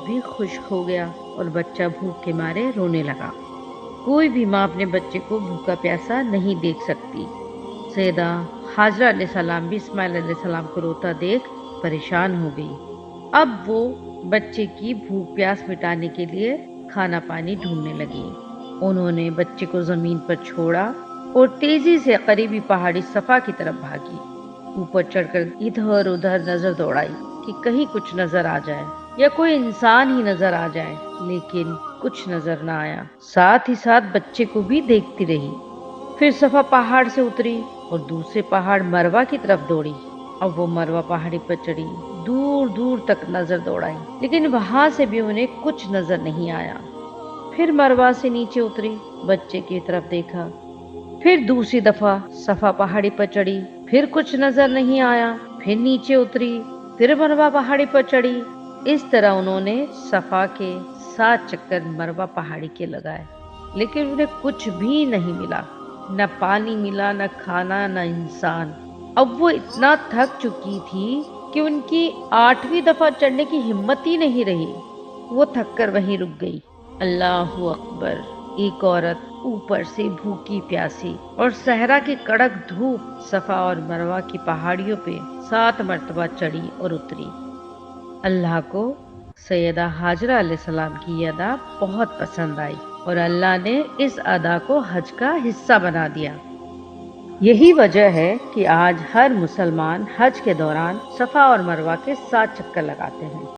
بھی خشک ہو گیا اور بچہ بھوک کے مارے رونے لگا۔ کوئی بھی ماں اپنے بچے کو بھوکا پیاسا نہیں دیکھ سکتی۔ سیدہ ہاجرہ علیہ السلام بھی اسماعیل علیہ السلام کو روتا دیکھ پریشان ہو گئی۔ اب وہ بچے کی بھوک پیاس مٹانے کے لیے کھانا پانی ڈھونڈنے لگی۔ انہوں نے بچے کو زمین پر چھوڑا اور تیزی سے قریبی پہاڑی صفا کی طرف بھاگی۔ اوپر چڑھ کر ادھر ادھر نظر دوڑائی کہ کہیں کچھ نظر آ جائے یا کوئی انسان ہی نظر آ جائے، لیکن کچھ نظر نہ آیا۔ ساتھ ہی ساتھ بچے کو بھی دیکھتی رہی۔ پھر صفا پہاڑ سے اتری اور دوسرے پہاڑ مروا کی طرف دوڑی۔ اب وہ مروا پہاڑی پر چڑھی، دور دور تک نظر دوڑائی، لیکن وہاں سے بھی انہیں کچھ نظر نہیں آیا۔ پھر مروا سے نیچے اتری، بچے کی طرف دیکھا، پھر دوسری دفعہ صفا پہاڑی پر چڑھی، پھر کچھ نظر نہیں آیا۔ پھر نیچے اتری، پھر مروا پہاڑی پر چڑھی۔ اس طرح انہوں نے صفا کے 7 چکر مروا پہاڑی کے لگائے، لیکن انہیں کچھ بھی نہیں ملا، نہ پانی ملا، نہ کھانا، نہ انسان۔ اب وہ اتنا تھک چکی تھی کہ ان کی 8ویں دفعہ چڑھنے کی ہمت ہی نہیں رہی۔ وہ تھک کر وہیں رک گئی۔ اللہ اکبر! ایک عورت اوپر سے بھوکی پیاسی اور صحرا کی کڑک دھوپ صفا اور مروہ کی پہاڑیوں پہ 7 مرتبہ چڑھی اور اتری۔ اللہ کو سیدہ ہاجرہ علیہ السلام کی یہ ادا بہت پسند آئی اور اللہ نے اس ادا کو حج کا حصہ بنا دیا۔ یہی وجہ ہے کہ آج ہر مسلمان حج کے دوران صفا اور مروہ کے 7 چکر لگاتے ہیں۔